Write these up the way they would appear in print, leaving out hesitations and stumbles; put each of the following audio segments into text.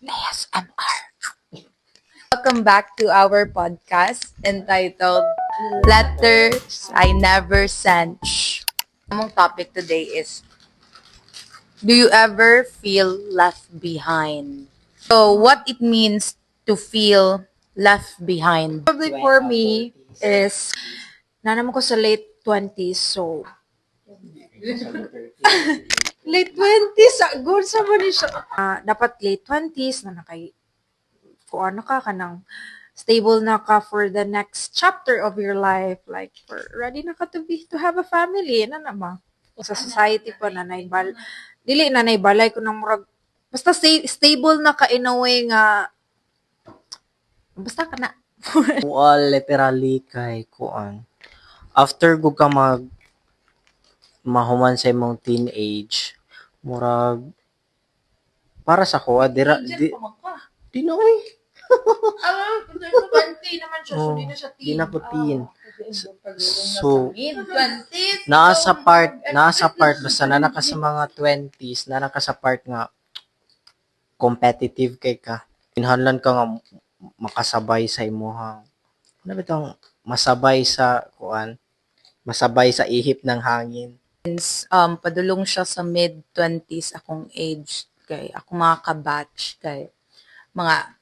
ASMR. Welcome back to our podcast entitled Letters I Never Sent. Among topic today is, do you ever feel left behind? So what it means to feel left behind? Probably for me is nanam ko sa late 20s, so late 20s good sa man siya. Dapat late 20s na nakay kung ano ka kanang stable na ka for the next chapter of your life, like for ready na ka to have a family na naman sa society pa dili na balay ko nang murag basta stable na ka in a way nga basta ka na. Literally kay kuan. After ko ka mahuman sa imong teenage, murag para sa ko dira di na oy. Naman siya, so di na siya Di na ko teen. So, So, nasa part basta na naka sa mga 20s, na naka sa part nga competitive kay ka. Kinahanglan ka nga makasabay sa imuhang ano bitong masabay sa kuan, masabay sa ihip ng hangin. Padulong siya sa mid-20s akong age. Kay ako mga kabatch. Kay mga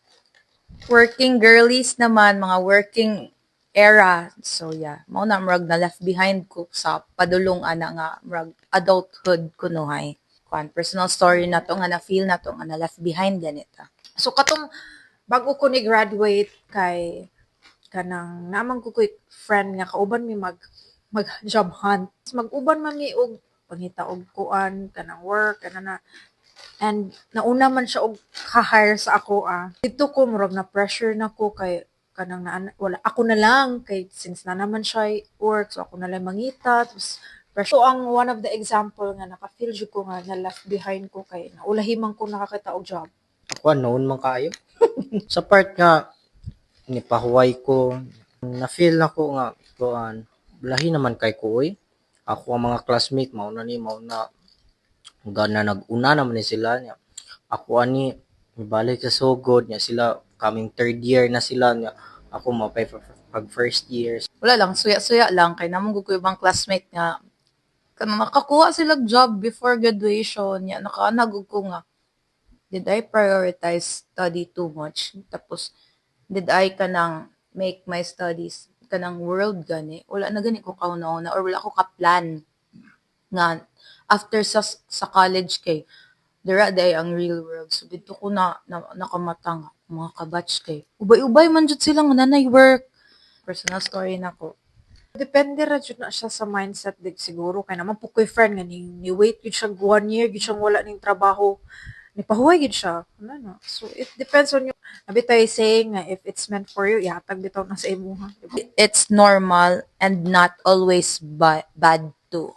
working girlies naman, mga working era. So yeah, mao na murag na left behind ko sa padulong ana nga murag adulthood kunuhay. Kuan personal story na to nga na feel na to nga na left behind ganita. So katong bago ko ni graduate kay kanang naman ko ko'y friend nga kauban mi mag job hunt. Mag-uban man mi og pangita og kuan kanang work na and nauna man siya og ka-hire sa ako Dito ko murag na pressure na ko kay kanang wala ako na lang kay since na naman siya work so ako na lang mangita tapos pressure. So ang one of the example nga naka-feel jud ko nga na left behind ko kay naulahi man ko nakakita og job. Kuan noon man kaayo. Sa part nga nipahuway ko, na-feel na ko nga kuan, lahi naman kay ko oy. Ako ang mga classmate mao na gana nag-una naman ni sila niya. Ako ani mibalik sa sugod niya sila coming third year na sila niya. Ako mo pag first year. Wala lang, suya-suya lang kay namong ko ibang classmate nga kanang nakakuha sila job before graduation ya nakaanag ko nga did I prioritize study too much tapos did I kanang make my studies kanang world gani wala na gani ko kauna-una or wala ko ka plan nga after sa college kay dira day ang real world so dito ko nakamatang mga kabatch kay ubay-ubay man jud sila nga nanay work personal story nako. Depende ra jud na siya sa mindset dig siguro kay naman po ko'y friend nga ni wait gid siya 1 year gid siyang wala ning trabaho. Nipahuway gid siya. Ano na. So it depends on you. Abi tayo saying nga if it's meant for you, ihatag bitaw na sa imuha. It's normal and not always bad too.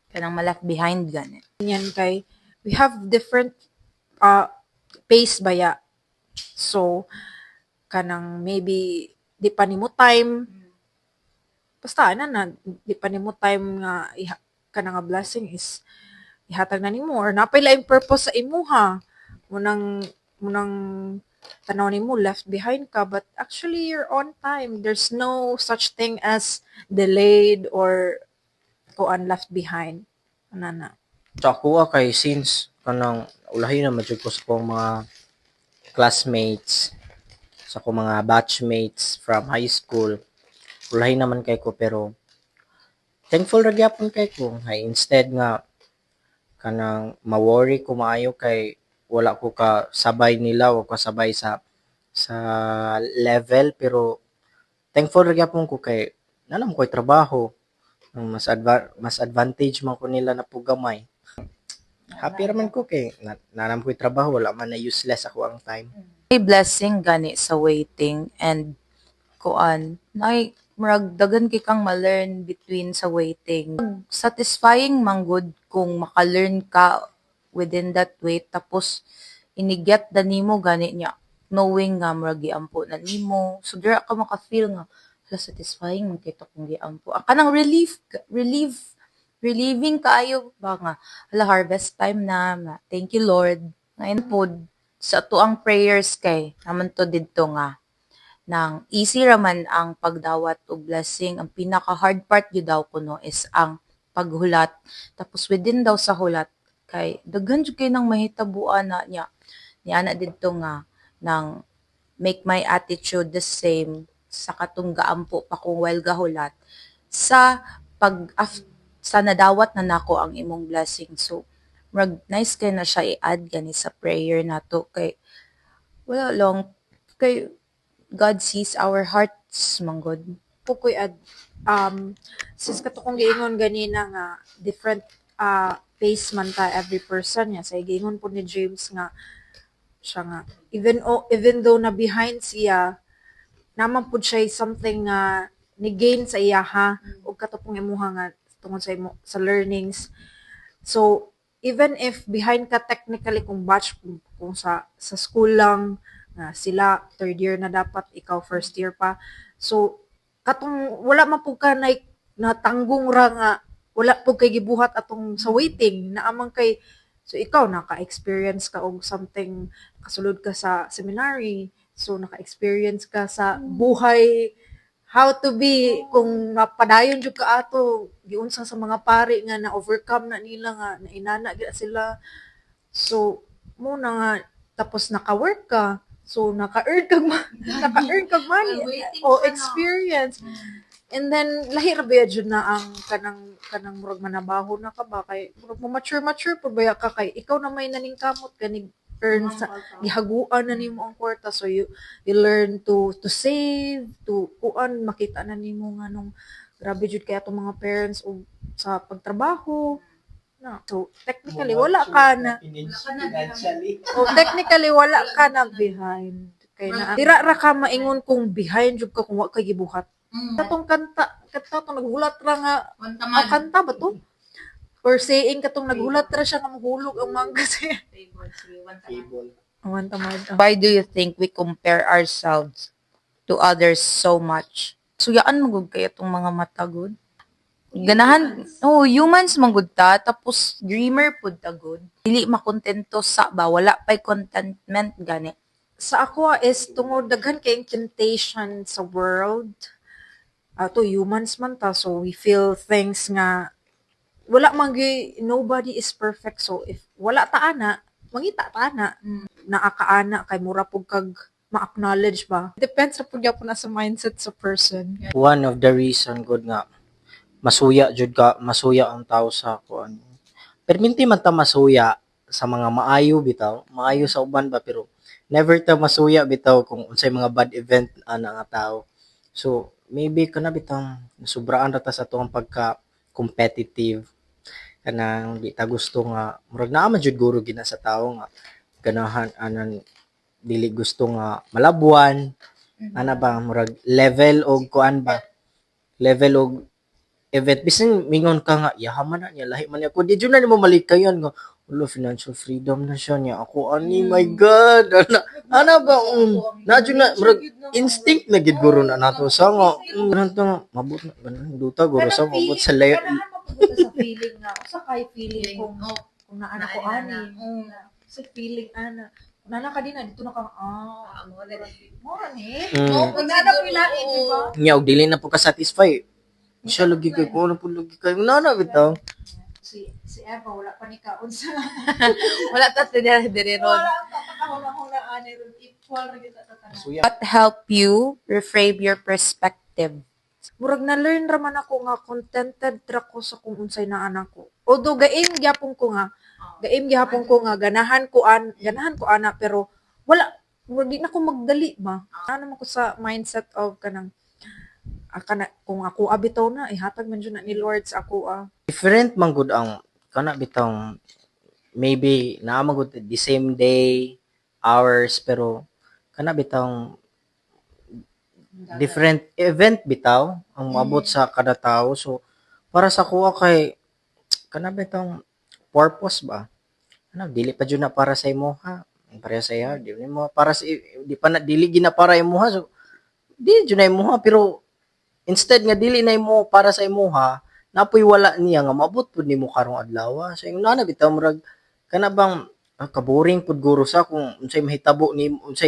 Kanang maleft behind gani. Yan kay we have different pace baya. So kanang maybe di pa nimo time basta na di pa nimo time nga kanang nga blessing is ihatag na nimo or napay laing purpose sa imuha munang tanaw nimo left behind ka but actually you're on time. There's no such thing as delayed or kuan left behind ana. Sa ako kay since kanang ulahi na majud ko sa kong mga classmates, sa akong mga batchmates from high school. Ulahi naman kay ko pero thankful ra gyapon kay ko. Hay instead nga kanang ma-worry ko maayo kay wala ko ka sabay nila o kasabay sa level pero thankful ra gyapon ko kay nanam ko'y trabaho. Mas advantage man ko nila na pugamay. Happy raman ko kay nanam ko'y trabaho wala man na useless ako ang time. May blessing gani sa waiting and kuan nay murag dagan kay kang ma-learn between sa waiting. Satisfying man good kung maka-learn ka within that wait tapos iniget da nimo gani niya knowing nga murag giampo na nimo so dira ka maka-feel nga hala satisfying man kay to kung giampo kanang relieving kaayo ba nga hala harvest time na thank you Lord ngayon pod sa tuang prayers kay naman to didto nga nang easy raman ang pagdawat og blessing. Ang pinaka hard part gyud daw kuno is ang paghulat. Tapos within daw sa hulat kay daghan jud kay nang mahitabuan na niya. Ni ana didto nga nang make my attitude the same sa katong gaampo pa kung while gahulat sa sa nadawat na nako ang imong blessing. So murag nice kay na siya i-add gani sa prayer nato kay wala long kay God sees our hearts manggod. Pukoy ad since kato kong giingon ganina nga different pace man ta every person ya say giingon po ni James nga siya nga even though na behind siya naman pud siya something nga ni gain sa iya ha ug kato pong imuha nga tungod sa sa learnings. So even if behind ka technically kung batch kung sa school lang nga sila third year na dapat ikaw first year pa. So katong wala man pud ka natanggong ra nga wala pud kay gibuhat atong sa waiting na amang kay so ikaw naka-experience ka og something kasulod ka sa seminary so naka-experience ka sa buhay how to be kung mapadayon jud ka ato giunsa sa mga pari nga na overcome na nila nga nainana gyud sila so mo na nga tapos naka-work ka so naka-earn kag money o experience. And then lahi ra ba jud na ang kanang murag manabaho na ka ba kay murag mo mature pud baya ka kay ikaw na may naningkamot ganig earn sa gihaguan na nimo ang kwarta so you learn to save to kuan makita na nimo nga nung grabe jud kay atong mga parents og sa pagtrabaho na so technically wala ka na technically wala ka na behind kay na dira ra ka maingon kung behind jud ka kung wa kay gibuhat. Katong kanta naghulat ra nga kanta ba to? Or saying katong naghulat ra siya nga mahulog ang mangga siya. Why do you think we compare ourselves to others so much? Suyaan magud kay atong mga mata good. Ganahan, humans magud ta tapos dreamer pud ta good. Dili makontento sa ba wala pay contentment gani. Sa ako is tungod daghan kay temptation sa world. Ato humans man ta so we feel things nga wala man nobody is perfect so if wala ta ana mangita ta ana naakaana kay mura pug kag ma-acknowledge ba depends ra pud gyapon na sa mindset sa person. One of the reason good nga masuya ang tao sa kuan. Perminti man ta masuya sa mga maayo sa uban ba pero never ta masuya bitaw kung unsay mga bad event ana nga tao. So maybe kana bitang sobraan ra ta sa tuang pagka competitive kanang di ta gusto nga murag naa man jud guro gina sa tawo nga ganahan anan dili gusto nga malabuan ana ba murag level og kuan ba level og event bisan mingon ka nga yahaman na niya lahi man niya ko di jud na nimo malikayan nga ulo financial freedom na siya niya ako ani my god ana ba na jud na murag instinct na gid guro na nato sa nga ganun to mabot na duta guro sa mabot sa layo sa feeling na sa kay feeling kung naana ko ani sa feeling ana nana ka din na dito na ka mo ni kung nana pilain di ba nya og dili na po ka satisfy siya lagi kay ko na po lagi kay nana bitaw si Eva wala pa ni kaon sa Wala ta dire ron. wala pa kahuna ani ron equal ra gyud ta tanan. What help you reframe your perspective? Murag na learn ra man ako nga contented ra ko sa kung unsay naa nako. Although gaim gyapon ko nga ganahan ko ana pero wala di na ko magdali ba. Ano man ko sa mindset of kanang kung ako abitaw na ihatag man jud na ni Lord sa ako different man gud ang kana bitang maybe naa man gud the same day hours pero kana bitang different event bitaw ang maabot sa kada tawo so para sa kuha kay kana bitang purpose ba ano dili pa jud na para sa imuha para sa iya dili mo para sa di pa na dili gina para imuha so di jud na imuha pero instead nga dili na imo para sa imuha napoy wala niya nga maabot pud nimo karong adlaw sa ingon na bitaw murag kana bang kaboring pud guro sa kung unsay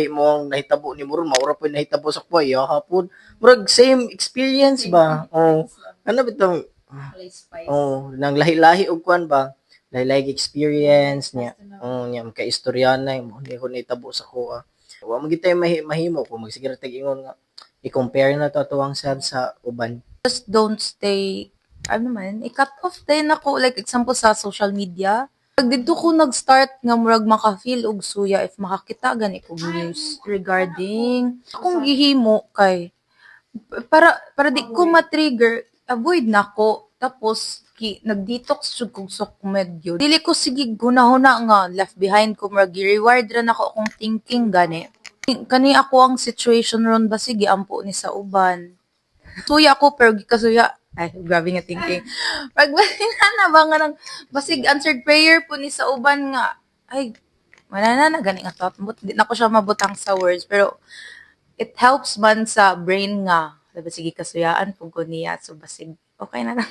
mo ang nahitabo ni Muron maura pud nahitabo sa kuha ya hapon murag same experience ba oh ano bitong oh nang lahi-lahi og kuan ba lahi-lahi experience niya oh niya ka istoryana mo ni ko nahitabo sa kuha wa man gid tayo mahimo kung magsiguro tag ingon nga i-compare na to tuwang sad sa uban. Just don't stay, ano man, i-cut off din ako, like example sa social media. Pag dito ko nag-start nga murag maka-feel og suya if makakita gani ko news regarding akong gihimo kay para di ko ma-trigger, avoid nako. Tapos nag-detox jud kog sokmed yun. Dili ko sige gunahuna nga left behind ko murag reward ra nako akong thinking gani. Kani ako ang situation ron ba sige ampo ni sa uban. Suya ako pero gikasuya. Ay, grabe nga thinking. Pag na ba nga ng basig answered prayer po ni sa uban nga, ay, wala na gani nga thought. Di na ko siya mabutang sa words. Pero, it helps man sa brain nga. Diba, sige kasuyaan po ko niya. So, basig, okay na lang.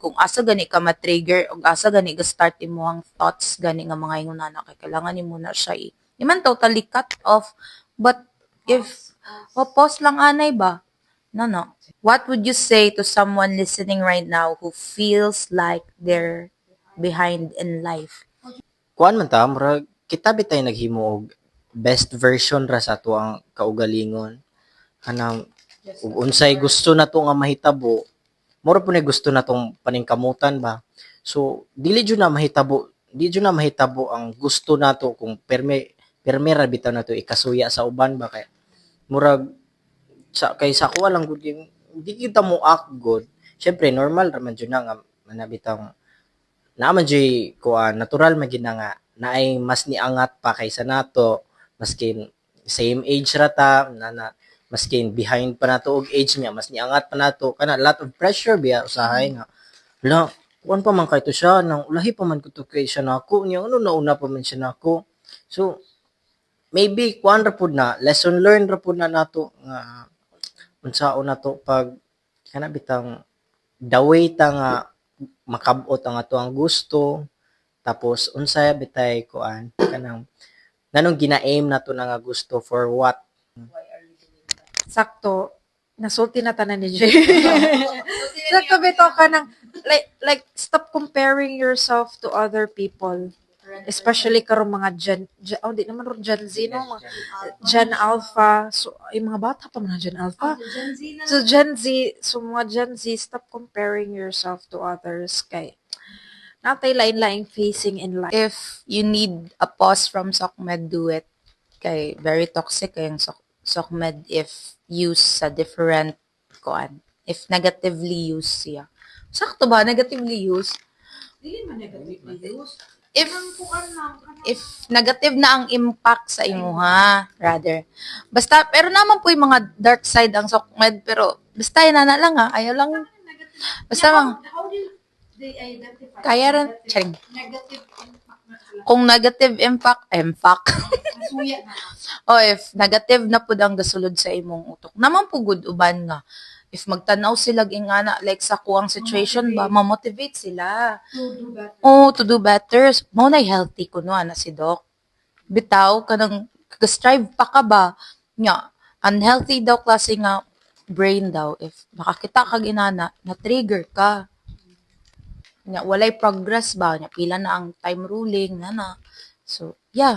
Kung asa gani ka ma-trigger, o asa gani ga-start mo ang thoughts, gani nga mga ingon na kay kailangan ni muna siya Di man totally cut off. But, if, pause lang anay ba? No. What would you say to someone listening right now who feels like they're behind in life? Kuan man ta murag kita bitay naghimo og best version ra sa ato ang kaugalingon kanang ug unsay gusto nato nga mahitabo mura po na gusto natong paningkamutan ba so dili jud na mahitabo ang gusto nato kung permera bitaw nato ikasuya sa uban ba kay murag sa kuha lang gud yung di kita mo act good. Syempre normal ra man jud na nga manabitang naman jud kuha natural man gid na nga naay mas niangat pa kaysa nato maskin same age ra ta maskin behind pa nato og age niya mas niangat pa nato kana lot of pressure biya usahay nga la kuan pa man kay to siya nang ulahi pa man ko to kay siya nako niya ano nauna pa man siya nako so maybe kuan ra pud na lesson learned ra pud na nato nga unsaon nato pag kana bitang the way ta nga makabot ang ato ang gusto tapos unsay bitay kuan kanang nanong gina-aim nato na nga gusto for what Sakto, nasulti na tanan ni Jay. Sakto bito ka ng, like, stop comparing yourself to other people. Especially karong mga di naman ron Gen Z, no? Mga Gen Alpha. So, yung mga bata pa mga Gen Alpha. So, mga Gen Z, stop comparing yourself to others. Kay, natay lain-laing facing in life. If you need a pause from SOCMED, do it. Kay very toxic kayong SOCMED if used sa different kuan. If negatively used siya. Sakto ba? Negatively used? Dili man negatively used. If negative na ang impact sa imuha, rather. Basta, pero naman po yung mga dark side ang SOCMED, pero basta yun na lang ha, ayaw lang. Basta lang. How do they identify? Kaya rin, charing. Negative impact na sila. Kung negative impact. Nasuya na. O if negative na po ang gasulod sa imong utok. Naman po good uban nga. If magtanaw sila ingana, like sa kuwang situation ba, mamotivate sila. To do better. Mo na healthy ko no, na si Doc. Bitaw, kanang strive pa ka ba? Nga, unhealthy daw klase nga brain daw. If makakita ka ginana, na-trigger ka. Nga, walay progress ba? Nga, pila na ang time ruling, na. So, yeah.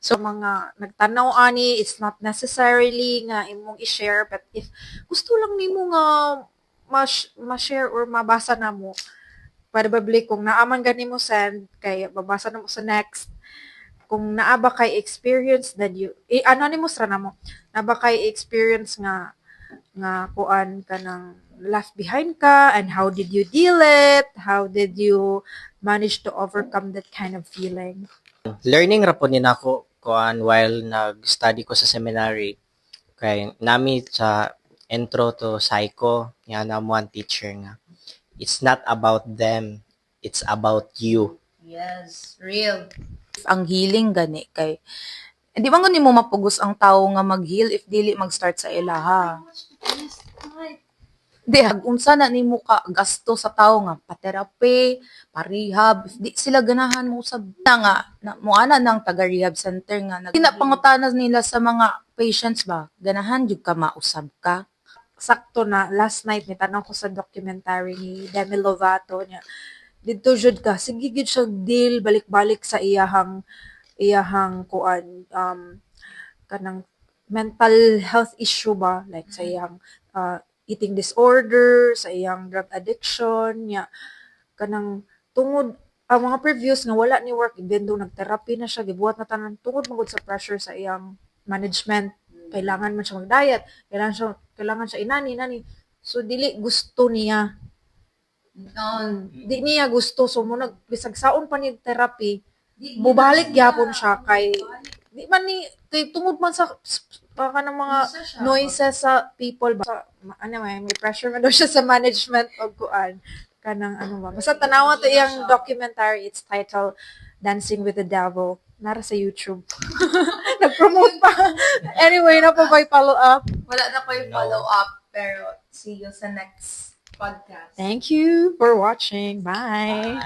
So, mga nagtanaw ani, it's not necessarily nga imong i-share, but if gusto lang nimo nga ma-share or mabasa na mo, probably kung naaman gani mo send, kay babasa na mo sa next. Kung naaba kay experience, then anonymous ra na mo, naaba kay experience nga kuan ka ng left behind ka, and how did you deal it? How did you manage to overcome that kind of feeling? learning ra po ni nako kuan while nag-study ko sa seminary kay nami sa intro to psycho nga na mo ang teacher nga it's not about them it's about you. Yes, real. Ang healing gani kay hindi man gani mo mapugos ang tao nga mag-heal if dili mag-start sa ilaha. Di, unsa na nimo ka gasto sa tao nga pa-therapy, pa-rehab, di sila ganahan mo usab na nga na mo ana nang taga rehab center nga pangutanas nila sa mga patients ba ganahan jud ka mausab ka. Sakto na last night ni tanong ko sa documentary ni Demi Lovato niya. Dito jud ka sige gid siya deal balik-balik sa iyahang kuan kanang mental health issue ba like sa iyang eating disorder, sa iyang drug addiction, nya kanang tungod ang mga previews nga wala ni work even though nag-therapy na siya gibuhat na tanan tungod magud sa pressure sa iyang management kailangan man siya mag-diet kailangan siya inani so dili gusto niya di niya gusto so mo bisag saon pa ni therapy mubalik gyapon siya kay di man ni kay tungod man sa kanang mga noises sa people ba ano may pressure man daw siya sa management og kuan kanang ano ba basta tanawa to iyang documentary it's titled Dancing with the Devil nara sa YouTube nag-promote pa anyway na pa by follow up Wala na ko yung follow up pero see you sa next podcast. thank you for watching bye.